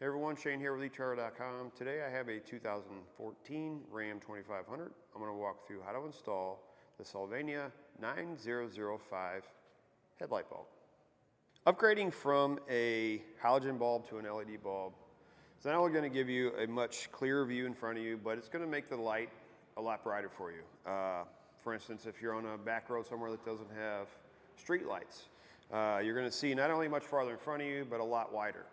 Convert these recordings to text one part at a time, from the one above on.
Hey everyone, Shane here with etrailer.com. Today I have a 2014 Ram 2500. I'm going to walk through how to install the Sylvania 9005 headlight bulb. Upgrading from a halogen bulb to an LED bulb is not only going to give you a much clearer view in front of you, but it's going to make the light a lot brighter for you. For instance, if you're on a back road somewhere that doesn't have street lights, you're going to see not only much farther in front of you, but a lot wider.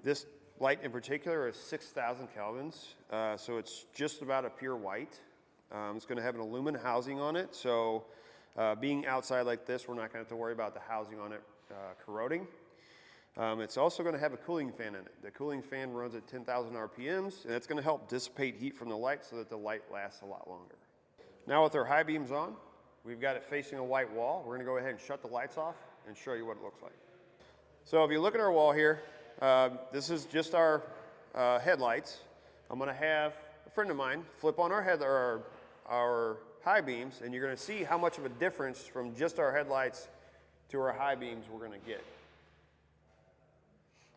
This light in particular is 6,000 kelvins, so it's just about a pure white. It's going to have an aluminum housing on it, so being outside like this, we're not going to have to worry about the housing on it corroding. It's also going to have a cooling fan in it. The cooling fan runs at 10,000 RPMs, and it's going to help dissipate heat from the light so that the light lasts a lot longer. Now with our high beams on, we've got it facing a white wall. We're going to go ahead and shut the lights off and show you what it looks like. So if you look at our wall here, this is just our headlights. I'm going to have a friend of mine flip on our high beams, and you're going to see how much of a difference from just our headlights to our high beams we're going to get.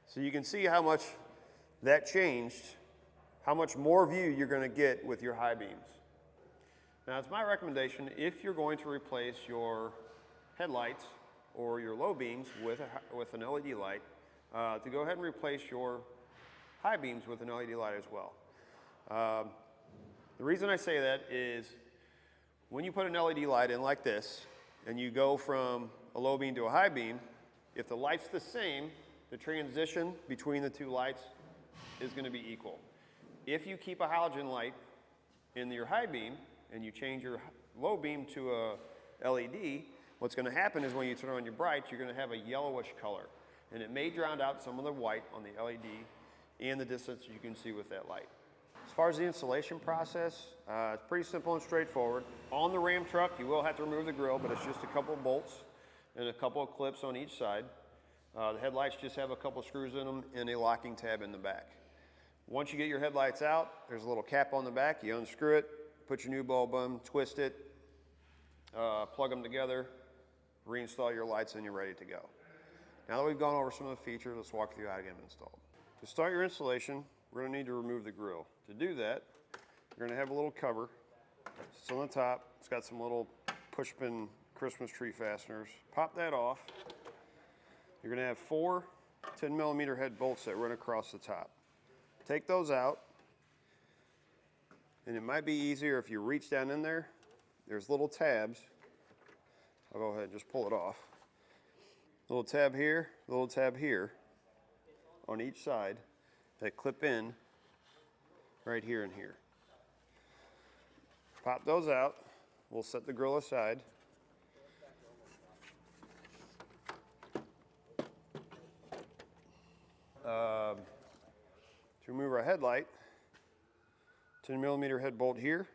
So you can see how much that changed, how much more view you're going to get with your high beams. Now it's my recommendation, if you're going to replace your headlights or your low beams with an LED light, to go ahead and replace your high beams with an LED light as well. The reason I say that is when you put an LED light in like this and you go from a low beam to a high beam, if the light's the same, the transition between the two lights is going to be equal. If you keep a halogen light in your high beam and you change your low beam to a LED, what's going to happen is when you turn on your brights, you're going to have a yellowish color. And it may drown out some of the white on the LED and the distance you can see with that light. As far as the installation process, it's pretty simple and straightforward. On the Ram truck, you will have to remove the grill, but it's just a couple of bolts and a couple of clips on each side. The headlights just have a couple of screws in them and a locking tab in the back. Once you get your headlights out, there's a little cap on the back. You unscrew it, put your new bulb on, twist it, plug them together, reinstall your lights, and you're ready to go. Now that we've gone over some of the features, let's walk through how to get them installed. To start your installation, we're going to need to remove the grill. To do that, you're going to have a little cover. It's on the top. It's got some little push-pin Christmas tree fasteners. Pop that off. You're going to have 4 10mm head bolts that run across the top. Take those out, and it might be easier if you reach down in there. There's little tabs. I'll go ahead and just pull it off. Little tab here on each side that clip in right here and here. Pop those out. We'll set the grill aside. To remove our headlight, 10mm head bolt here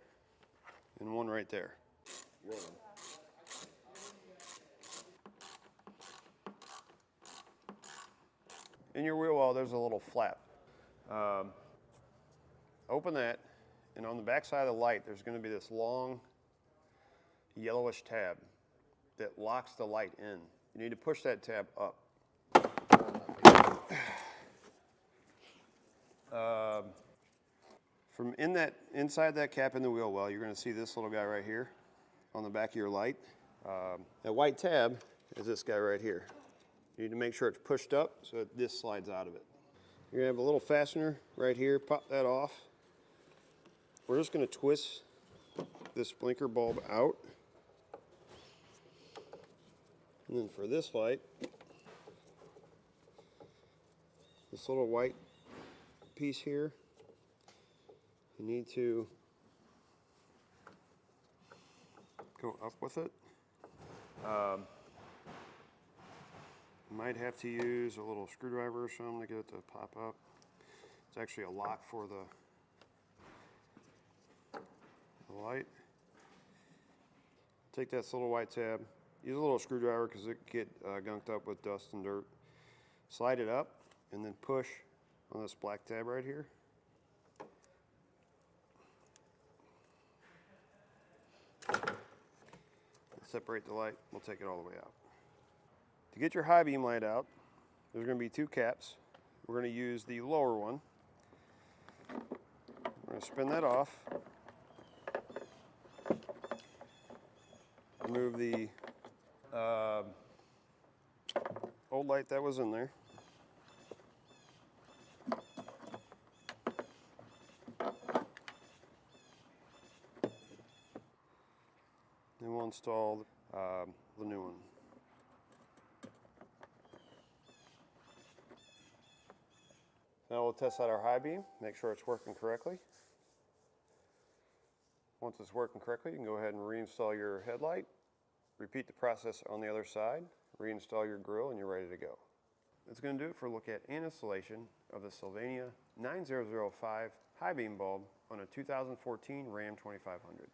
and one right there. In your wheel well, there's a little flap. Open that, and on the back side of the light, there's going to be this long yellowish tab that locks the light in. You need to push that tab up. From inside that cap in the wheel well, you're going to see this little guy right here on the back of your light. That white tab is this guy right here. You need to make sure it's pushed up so that this slides out of it. You're going to have a little fastener right here. Pop that off. We're just going to twist this blinker bulb out. And then for this light, this little white piece here, you need to go up with it. Might have to use a little screwdriver or something to get it to pop up. It's actually a lock for the light. Take that little white tab. Use a little screwdriver because it can get gunked up with dust and dirt. Slide it up and then push on this black tab right here. Separate the light. We'll take it all the way out. To get your high beam light out, there's going to be 2 caps. we're going to use the lower one. We're going to spin that off. Remove the old light that was in there. And we'll install the new one. Now we'll test out our high beam, make sure it's working correctly. Once it's working correctly, you can go ahead and reinstall your headlight. Repeat the process on the other side, reinstall your grille, and you're ready to go. That's going to do it for a look at and installation of the Sylvania 9005 high beam bulb on a 2014 Ram 2500.